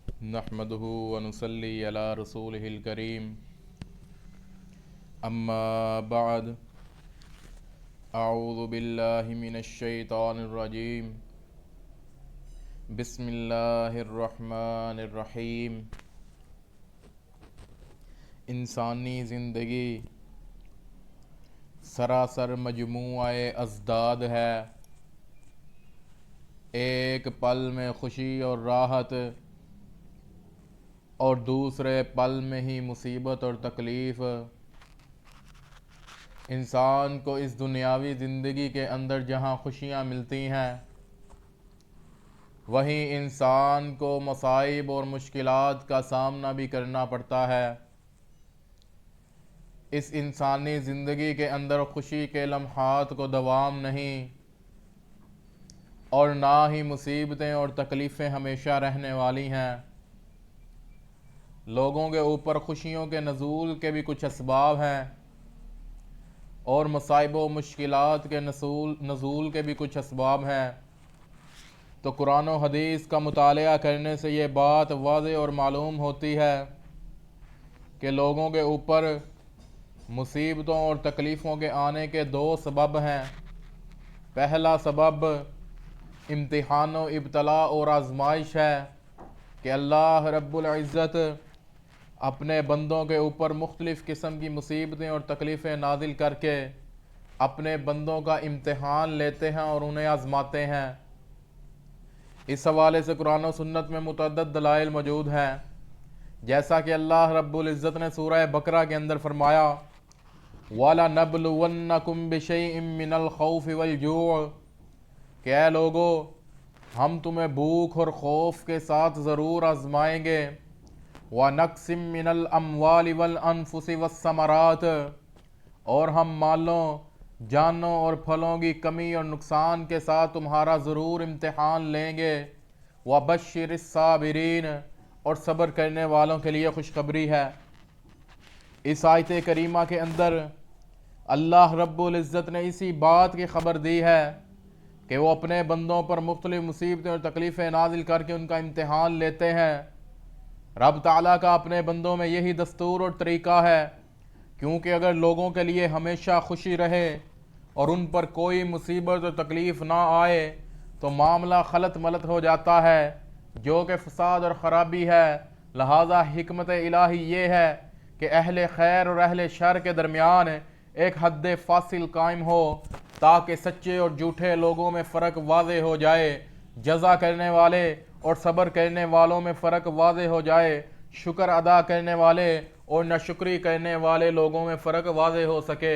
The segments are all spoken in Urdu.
نحمده ونصلي على رسوله الكريم اما بعد اعوذ باللہ من الشیطان الرجیم بسم اللہ الرحمن الرحیم۔ انسانی زندگی سراسر مجموعہ ازداد ہے، ایک پل میں خوشی اور راحت اور دوسرے پل میں ہی مصیبت اور تکلیف۔ انسان کو اس دنیاوی زندگی کے اندر جہاں خوشیاں ملتی ہیں، وہیں انسان کو مصائب اور مشکلات کا سامنا بھی کرنا پڑتا ہے۔ اس انسانی زندگی کے اندر خوشی کے لمحات کو دوام نہیں، اور نہ ہی مصیبتیں اور تکلیفیں ہمیشہ رہنے والی ہیں۔ لوگوں کے اوپر خوشیوں کے نزول کے بھی کچھ اسباب ہیں، اور مصائب و مشکلات کے نزول کے بھی کچھ اسباب ہیں۔ تو قرآن و حدیث کا مطالعہ کرنے سے یہ بات واضح اور معلوم ہوتی ہے کہ لوگوں کے اوپر مصیبتوں اور تکلیفوں کے آنے کے دو سبب ہیں۔ پہلا سبب امتحان و ابتلاء اور آزمائش ہے کہ اللہ رب العزت اپنے بندوں کے اوپر مختلف قسم کی مصیبتیں اور تکلیفیں نازل کر کے اپنے بندوں کا امتحان لیتے ہیں اور انہیں آزماتے ہیں۔ اس حوالے سے قرآن و سنت میں متعدد دلائل موجود ہیں، جیسا کہ اللہ رب العزت نے سورہ بقرہ کے اندر فرمایا وَلَنَبْلُوَنَّكُمْ بِشَيْءٍ مِّنَ الْخَوْفِ وَالْجُوعِ کہ اے لوگو، ہم تمہیں بھوک اور خوف کے ساتھ ضرور آزمائیں گے۔ وَنَقْصٍ مِّنَ الْأَمْوَالِ وَالْأَنفُسِ وَالثَّمَرَاتِ اور ہم مالوں، جانوں اور پھلوں کی کمی اور نقصان کے ساتھ تمہارا ضرور امتحان لیں گے۔ وَبَشِّرِ الصَّابِرِينَ اور صبر کرنے والوں کے لیے خوشخبری ہے۔ اس آیت کریمہ کے اندر اللہ رب العزت نے اسی بات کی خبر دی ہے کہ وہ اپنے بندوں پر مختلف مصیبتیں اور تکلیفیں نازل کر کے ان کا امتحان لیتے ہیں۔ رب تعالیٰ کا اپنے بندوں میں یہی دستور اور طریقہ ہے، کیونکہ اگر لوگوں کے لیے ہمیشہ خوشی رہے اور ان پر کوئی مصیبت اور تکلیف نہ آئے تو معاملہ خلط ملط ہو جاتا ہے، جو کہ فساد اور خرابی ہے۔ لہذا حکمت الہی یہ ہے کہ اہل خیر اور اہل شر کے درمیان ایک حد فاصل قائم ہو، تاکہ سچے اور جھوٹے لوگوں میں فرق واضح ہو جائے، جزا کرنے والے اور صبر کرنے والوں میں فرق واضح ہو جائے، شکر ادا کرنے والے اور ناشکری کرنے والے لوگوں میں فرق واضح ہو سکے۔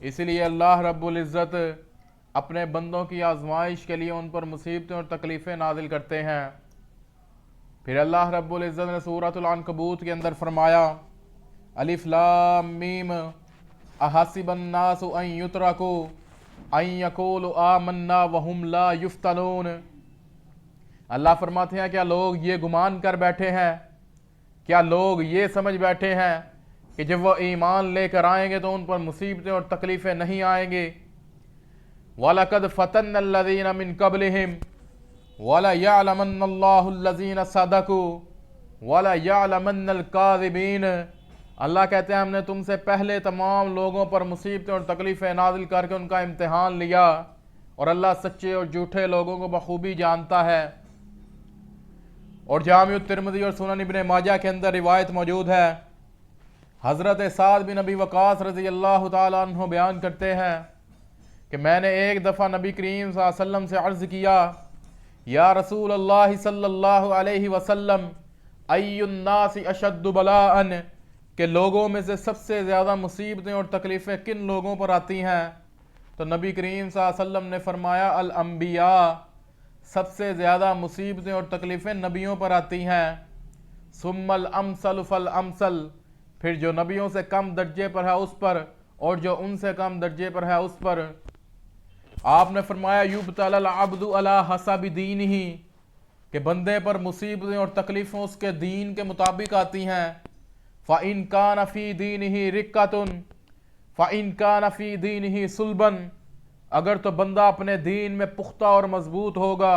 اس لیے اللہ رب العزت اپنے بندوں کی آزمائش کے لیے ان پر مصیبتیں اور تکلیفیں نازل کرتے ہیں۔ پھر اللہ رب العزت نے سورۃ العنکبوت کے اندر فرمایا الف لام میم احسب الناس ان یترکوا ان یقولوا آمنا وہم لا یفتنون۔ اللہ فرماتے ہیں کیا لوگ یہ گمان کر بیٹھے ہیں، کیا لوگ یہ سمجھ بیٹھے ہیں کہ جب وہ ایمان لے کر آئیں گے تو ان پر مصیبتیں اور تکلیفیں نہیں آئیں گی۔ وَلَقَدْ فَتَنَّ الَّذِينَ مِن قَبْلِهِمْ وَلَيَعْلَمَنَّ اللَّهُ الَّذِينَ صَدَقُوا وَلَيَعْلَمَنَّ الْكَاذِبِينَ۔ اللہ کہتے ہیں ہم نے تم سے پہلے تمام لوگوں پر مصیبتیں اور تکلیفیں نازل کر کے ان کا امتحان لیا، اور اللہ سچے اور جھوٹے لوگوں کو بخوبی جانتا ہے۔ اور جامع الترمذی اور سنن ابن ماجہ کے اندر روایت موجود ہے، حضرت سعد بن ابی وقاص رضی اللہ تعالیٰ عنہ بیان کرتے ہیں کہ میں نے ایک دفعہ نبی کریم صلی اللہ علیہ وسلم سے عرض کیا یا رسول اللہ صلی اللہ علیہ وسلم ای الناس اشد بلاء کہ لوگوں میں سے سب سے زیادہ مصیبتیں اور تکلیفیں کن لوگوں پر آتی ہیں؟ تو نبی کریم صلی اللہ علیہ وسلم نے فرمایا الانبیاء، سب سے زیادہ مصیبتیں اور تکلیفیں نبیوں پر آتی ہیں۔ ثم الامثل فالامثل، پھر جو نبیوں سے کم درجے پر ہے اس پر، اور جو ان سے کم درجے پر ہے اس پر۔ آپ نے فرمایا یبتلی العبد علی حسب دینہ کہ بندے پر مصیبتیں اور تکلیفیں اس کے دین کے مطابق آتی ہیں۔ فَإِن كَانَ فِي دِينِهِ رِقَّةٌ فَإِن كَانَ فِي دِينِهِ صُلْبًا اگر تو بندہ اپنے دین میں پختہ اور مضبوط ہوگا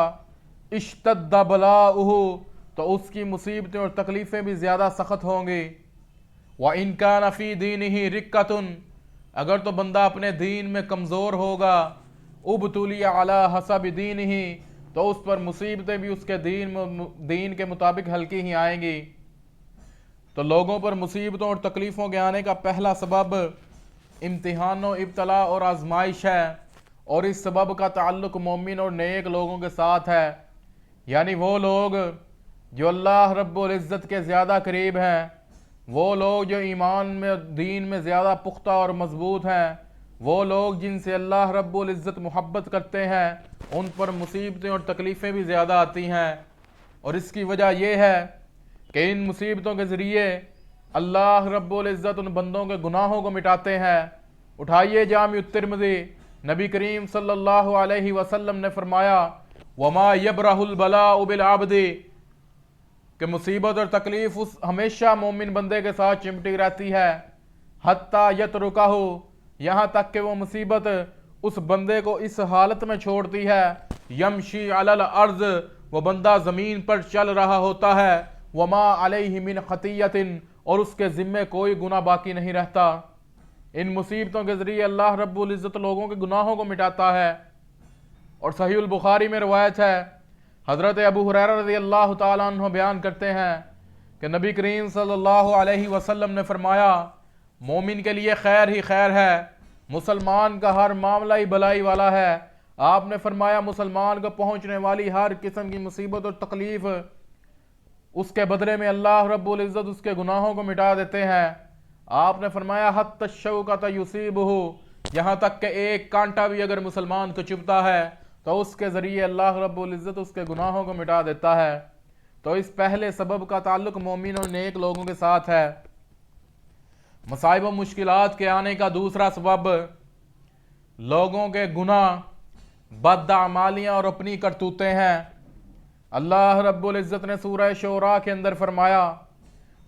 اشتد بلاؤہ تو اس کی مصیبتیں اور تکلیفیں بھی زیادہ سخت ہوں گی۔ وَإِن كَانَ فِي دِينِهِ رِقَّةٌ، اگر تو بندہ اپنے دین میں کمزور ہوگا، ابتلی علی حسب دینہ، تو اس پر مصیبتیں بھی اس کے دین کے مطابق ہلکی ہی آئیں گی۔ تو لوگوں پر مصیبتوں اور تکلیفوں کے آنے کا پہلا سبب امتحان و ابتلا اور آزمائش ہے، اور اس سبب کا تعلق مومن اور نیک لوگوں کے ساتھ ہے، یعنی وہ لوگ جو اللہ رب العزت کے زیادہ قریب ہیں، وہ لوگ جو ایمان میں دین میں زیادہ پختہ اور مضبوط ہیں، وہ لوگ جن سے اللہ رب العزت محبت کرتے ہیں، ان پر مصیبتیں اور تکلیفیں بھی زیادہ آتی ہیں۔ اور اس کی وجہ یہ ہے کہ ان مصیبتوں کے ذریعے اللہ رب العزت ان بندوں کے گناہوں کو مٹاتے ہیں۔ اٹھائیے جامع الترمذی، نبی کریم صلی اللہ علیہ وسلم نے فرمایا وَمَا يَبْرَحُ الْبَلَاءُ بِالْعَبْدِ، کہ مصیبت اور تکلیف ہمیشہ مومن بندے کے ساتھ چمٹی رہتی ہے، حتیٰ یترکہ، یہاں تک کہ وہ مصیبت اس بندے کو اس حالت میں چھوڑتی ہے، یمشی علی الارض، وہ بندہ زمین پر چل رہا ہوتا ہے، وما علیہ من خطیۃ، اور اس کے ذمے کوئی گناہ باقی نہیں رہتا۔ ان مصیبتوں کے ذریعے اللہ رب العزت لوگوں کے گناہوں کو مٹاتا ہے۔ اور صحیح البخاری میں روایت ہے، حضرت ابو ہریرہ رضی اللہ تعالیٰ عنہ بیان کرتے ہیں کہ نبی کریم صلی اللہ علیہ وسلم نے فرمایا مومن کے لیے خیر ہی خیر ہے، مسلمان کا ہر معاملہ ہی بلائی والا ہے۔ آپ نے فرمایا مسلمان کو پہنچنے والی ہر قسم کی مصیبت اور تکلیف اس کے بدلے میں اللہ رب العزت اس کے گناہوں کو مٹا دیتے ہیں۔ آپ نے فرمایا حتی الشوکۃ یصیبہ، یہاں تک کہ ایک کانٹا بھی اگر مسلمان کو چبھتا ہے تو اس کے ذریعے اللہ رب العزت اس کے گناہوں کو مٹا دیتا ہے۔ تو اس پہلے سبب کا تعلق مومن اور نیک لوگوں کے ساتھ ہے۔ مصائب و مشکلات کے آنے کا دوسرا سبب لوگوں کے گناہ، بداعمالیاں اور اپنی کرتوتیں ہیں۔ اللہ رب العزت نے سورہ شعراء کے اندر فرمایا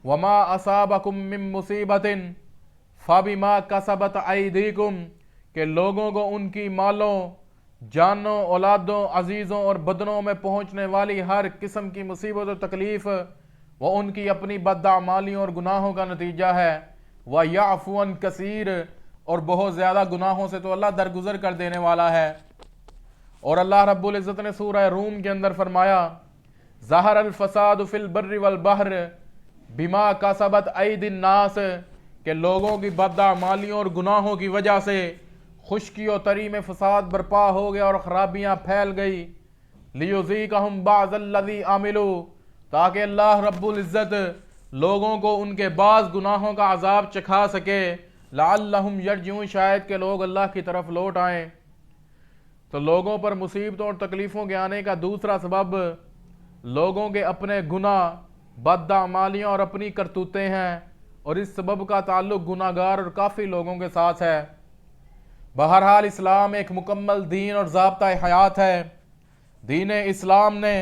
وَمَا أَصَابَكُم مِّن مُّصِيبَةٍ فَبِمَا كَسَبَتْ أَيْدِيكُمْ، کہ لوگوں کو ان کی مالوں، جانوں، اولادوں، عزیزوں اور بدنوں میں پہنچنے والی ہر قسم کی مصیبت و تکلیف وہ ان کی اپنی بداعمالیوں اور گناہوں کا نتیجہ ہے۔ وَيَعْفُو عَن كَثِيرٍ، اور بہت زیادہ گناہوں سے تو اللہ درگزر کر دینے والا ہے۔ اور اللہ رب العزت نے سورہ روم کے اندر فرمایا ظہر الفساد فی البر والبحر بما کسبت ایدی الناس، کہ لوگوں کی بداعمالیوں اور گناہوں کی وجہ سے خشکی و تری میں فساد برپا ہو گیا اور خرابیاں پھیل گئی۔ لیذیقہم بعض الذی عملوا، تاکہ اللہ رب العزت لوگوں کو ان کے بعض گناہوں کا عذاب چکھا سکے، لعلہم یرجعون، شاید کہ لوگ اللہ کی طرف لوٹ آئیں۔ تو لوگوں پر مصیبتوں اور تکلیفوں کے آنے کا دوسرا سبب لوگوں کے اپنے گناہ، بداعمالیاں اور اپنی کرتوتیں ہیں، اور اس سبب کا تعلق گناہ گار اور کافی لوگوں کے ساتھ ہے۔ بہرحال اسلام ایک مکمل دین اور ضابطۂ حیات ہے۔ دین اسلام نے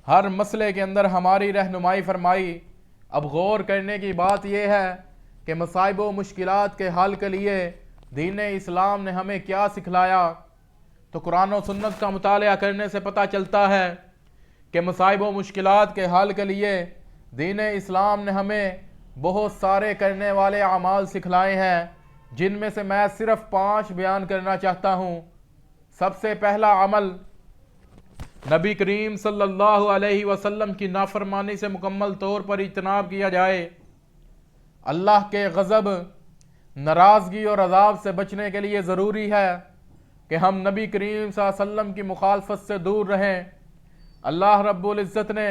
ہر مسئلے کے اندر ہماری رہنمائی فرمائی۔ اب غور کرنے کی بات یہ ہے کہ مصائب و مشکلات کے حل کے لیے دین اسلام نے ہمیں کیا سکھلایا۔ تو قرآن و سنت کا مطالعہ کرنے سے پتہ چلتا ہے کہ مصائب و مشکلات کے حل کے لیے دین اسلام نے ہمیں بہت سارے کرنے والے اعمال سکھلائے ہیں، جن میں سے میں صرف 5 بیان کرنا چاہتا ہوں۔ سب سے پہلا عمل نبی کریم صلی اللہ علیہ وسلم کی نافرمانی سے مکمل طور پر اجتناب کیا جائے۔ اللہ کے غضب، ناراضگی اور عذاب سے بچنے کے لیے ضروری ہے کہ ہم نبی کریم صلی اللہ علیہ وسلم کی مخالفت سے دور رہیں۔ اللہ رب العزت نے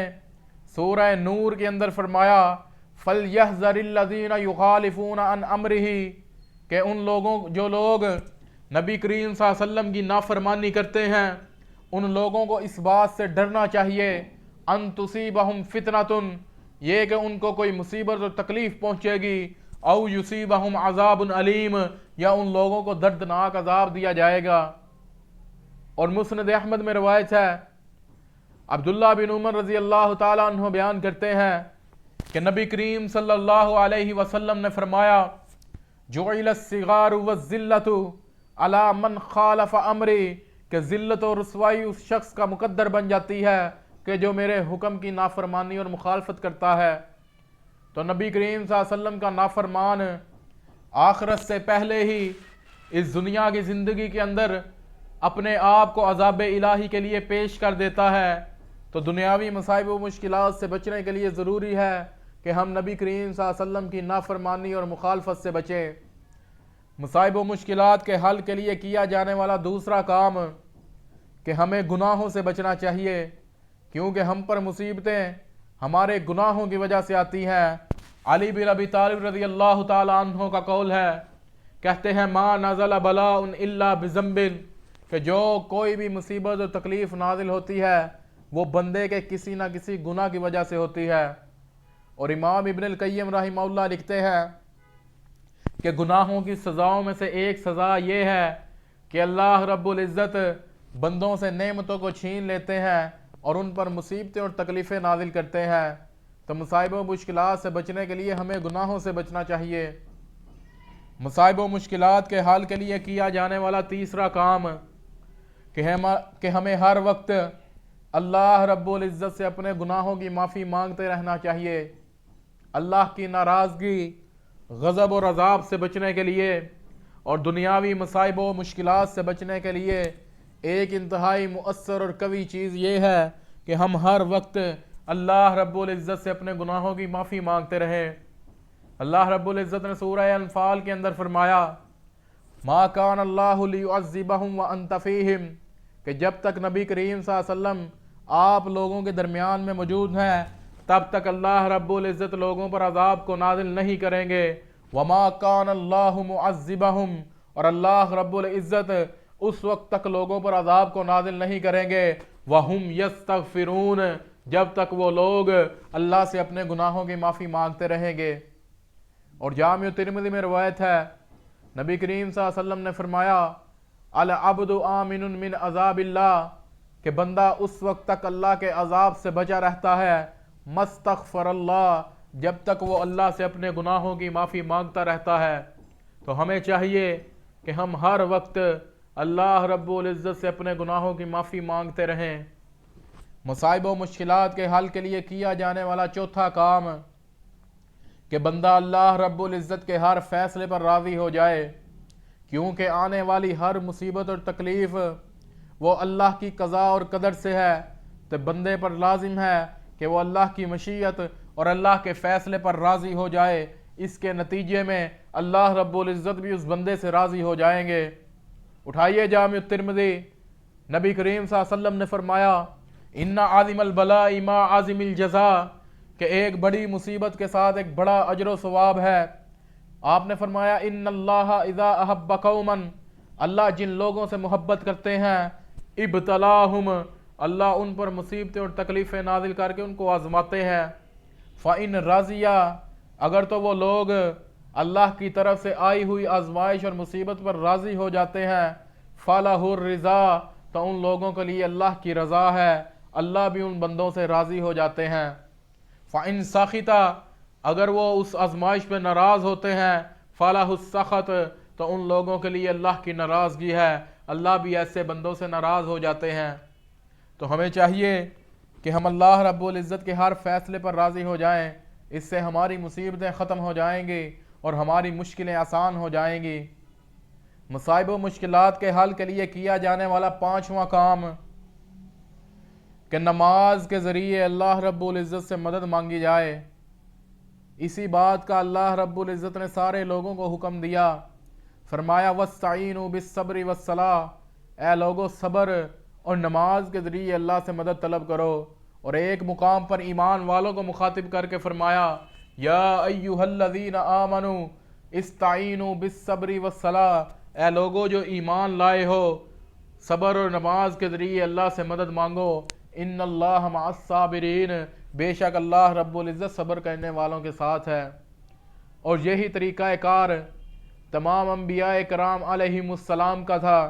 سورہ نور کے اندر فرمایا فَلْيَحْذَرِ الَّذِينَ يُخَالِفُونَ عَنْ أَمْرِهِ، کہ ان لوگوں جو لوگ نبی کریم صلی اللہ علیہ وسلم کی نافرمانی کرتے ہیں، ان لوگوں کو اس بات سے ڈرنا چاہیے ان تصیبہم فتنۃ، یہ کہ ان کو کوئی مصیبت اور تکلیف پہنچے گی، او یصیبہم عذاب علیم، یا ان لوگوں کو دردناک عذاب دیا جائے گا۔ اور مسند احمد میں روایت ہے، عبداللہ بن عمر رضی اللہ تعالیٰ عنہ بیان کرتے ہیں کہ نبی کریم صلی اللہ علیہ وسلم نے فرمایا جعل الصغار والذلۃ علی من خالف امری، کہ ذلت و رسوائی اس شخص کا مقدر بن جاتی ہے کہ جو میرے حکم کی نافرمانی اور مخالفت کرتا ہے تو نبی کریم صلی اللہ علیہ وسلم کا نافرمان آخرت سے پہلے ہی اس دنیا کی زندگی کے اندر اپنے آپ کو عذاب الہی کے لیے پیش کر دیتا ہے۔ تو دنیاوی مصائب و مشکلات سے بچنے کے لیے ضروری ہے کہ ہم نبی کریم صلی اللہ علیہ وسلم کی نافرمانی اور مخالفت سے بچیں۔ مصائب و مشکلات کے حل کے لیے کیا جانے والا دوسرا کام کہ ہمیں گناہوں سے بچنا چاہیے، کیونکہ ہم پر مصیبتیں ہمارے گناہوں کی وجہ سے آتی ہیں۔ علی بن ابی طالب رضی اللہ تعالیٰ عنہ کا قول ہے، کہتے ہیں ما نزل بلاء الا بذنب، کہ جو کوئی بھی مصیبت اور تکلیف نازل ہوتی ہے وہ بندے کے کسی نہ کسی گناہ کی وجہ سے ہوتی ہے۔ اور امام ابن القیم رحمہ اللہ لکھتے ہیں کہ گناہوں کی سزاؤں میں سے ایک سزا یہ ہے کہ اللہ رب العزت بندوں سے نعمتوں کو چھین لیتے ہیں اور ان پر مصیبتیں اور تکلیفیں نازل کرتے ہیں۔ تو مصائب و مشکلات سے بچنے کے لیے ہمیں گناہوں سے بچنا چاہیے۔ مصائب و مشکلات کے حل کے لیے کیا جانے والا تیسرا کام کہ ہمیں ہر وقت اللہ رب العزت سے اپنے گناہوں کی معافی مانگتے رہنا چاہیے۔ اللہ کی ناراضگی، غضب اور عذاب سے بچنے کے لیے اور دنیاوی مصائب و مشکلات سے بچنے کے لیے ایک انتہائی مؤثر اور قوی چیز یہ ہے کہ ہم ہر وقت اللہ رب العزت سے اپنے گناہوں کی معافی مانگتے رہیں۔ اللہ رب العزت نے سورہ انفال کے اندر فرمایا ما کان اللہ لیعذبہم وانت فیہم، کہ جب تک نبی کریم صلی اللہ علیہ وسلم آپ لوگوں کے درمیان میں موجود ہیں تب تک اللہ رب العزت لوگوں پر عذاب کو نازل نہیں کریں گے۔ وما کان اللہ معذبہم، اور اللہ رب العزت اس وقت تک لوگوں پر عذاب کو نازل نہیں کریں گے وہم یستغفرون، جب تک وہ لوگ اللہ سے اپنے گناہوں کی معافی مانگتے رہیں گے۔ اور جامع ترمذی میں روایت ہے، نبی کریم صلی اللہ علیہ وسلم نے فرمایا العبد آمن من عذاب اللہ، کہ بندہ اس وقت تک اللہ کے عذاب سے بچا رہتا ہے مستغفر اللہ، جب تک وہ اللہ سے اپنے گناہوں کی معافی مانگتا رہتا ہے۔ تو ہمیں چاہیے کہ ہم ہر وقت اللہ رب العزت سے اپنے گناہوں کی معافی مانگتے رہیں۔ مصائب و مشکلات کے حل کے لیے کیا جانے والا چوتھا کام کہ بندہ اللہ رب العزت کے ہر فیصلے پر راضی ہو جائے، کیونکہ آنے والی ہر مصیبت اور تکلیف وہ اللہ کی قضا اور قدر سے ہے، تو بندے پر لازم ہے کہ وہ اللہ کی مشیت اور اللہ کے فیصلے پر راضی ہو جائے۔ اس کے نتیجے میں اللہ رب العزت بھی اس بندے سے راضی ہو جائیں گے۔ اٹھائیے جامع ترمذی، نبی کریم صلی اللہ علیہ وسلم نے فرمایا ان عظیم البلاء مع عظیم الجزاء، کہ ایک بڑی مصیبت کے ساتھ ایک بڑا اجر و ثواب ہے۔ آپ نے فرمایا ان اللہ اذا احب قوما، اللہ جن لوگوں سے محبت کرتے ہیں ابتلاہم، اللہ ان پر مصیبتیں اور تکلیفیں نازل کر کے ان کو آزماتے ہیں۔ فَإِن رَضِيَ، اگر تو وہ لوگ اللہ کی طرف سے آئی ہوئی آزمائش اور مصیبت پر راضی ہو جاتے ہیں فَلَهُ الرِّضَا، تو ان لوگوں کے لیے اللہ کی رضا ہے، اللہ بھی ان بندوں سے راضی ہو جاتے ہیں۔ فَإِن سَخِطَ، اگر وہ اس آزمائش پہ ناراض ہوتے ہیں فَلَهُ السَّخَطُ، تو ان لوگوں کے لیے اللہ کی ناراضگی ہے، اللہ بھی ایسے بندوں سے ناراض ہو جاتے ہیں۔ تو ہمیں چاہیے کہ ہم اللہ رب العزت کے ہر فیصلے پر راضی ہو جائیں، اس سے ہماری مصیبتیں ختم ہو جائیں گی اور ہماری مشکلیں آسان ہو جائیں گی۔ مصائب و مشکلات کے حل کے لیے کیا جانے والا پانچواں کام کہ نماز کے ذریعے اللہ رب العزت سے مدد مانگی جائے۔ اسی بات کا اللہ رب العزت نے سارے لوگوں کو حکم دیا، فرمایا وَاسْتَعِینُوا بِالصَّبْرِ وَالصَّلَاةِ، اے لوگو صبر اور نماز کے ذریعے اللہ سے مدد طلب کرو۔ اور ایک مقام پر ایمان والوں کو مخاطب کر کے فرمایا یا ایھا الذین آمنوا استعینوا بالصبر والصلاۃ، اے لوگو جو ایمان لائے ہو صبر اور نماز کے ذریعے اللہ سے مدد مانگو۔ ان اللہ مع الصابرین، بے شک اللہ رب العزت صبر کرنے والوں کے ساتھ ہے۔ اور یہی طریقہ کار تمام انبیاء کرام علیہم السلام کا تھا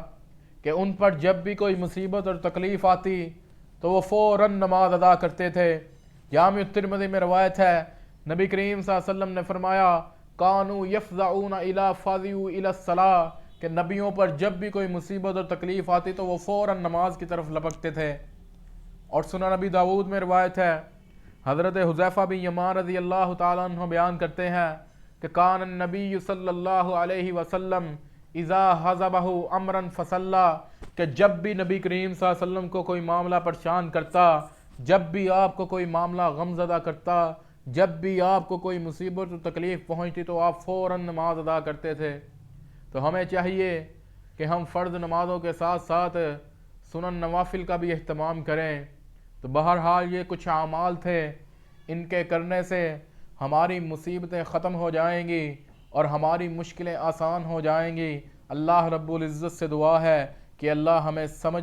کہ ان پر جب بھی کوئی مصیبت اور تکلیف آتی تو وہ فوراً نماز ادا کرتے تھے۔ جامع ترمذی میں روایت ہے، نبی کریم صلی اللہ علیہ وسلم نے فرمایا کانوا یفزعون الی فزعوا الی الصلاۃ، کہ نبیوں پر جب بھی کوئی مصیبت اور تکلیف آتی تو وہ فوراً نماز کی طرف لپکتے تھے۔ اور سنن نبی داؤد میں روایت ہے، حضرت حذیفہ بن یمان رضی اللہ تعالیٰ عنہ بیان کرتے ہیں کہ کان النبی صلی اللہ علیہ وسلم اذا حضبہ امرا فصلی، کہ جب بھی نبی کریم صلی اللہ علیہ وسلم کو کوئی معاملہ پریشان کرتا، جب بھی آپ کو کوئی معاملہ غمزدہ کرتا، جب بھی آپ کو کوئی مصیبت و تکلیف پہنچتی تو آپ فوراً نماز ادا کرتے تھے۔ تو ہمیں چاہیے کہ ہم فرض نمازوں کے ساتھ ساتھ سنن نوافل کا بھی اہتمام کریں۔ تو بہرحال یہ کچھ اعمال تھے، ان کے کرنے سے ہماری مصیبتیں ختم ہو جائیں گی اور ہماری مشکلیں آسان ہو جائیں گی۔ اللہ رب العزت سے دعا ہے کہ اللہ ہمیں سمجھ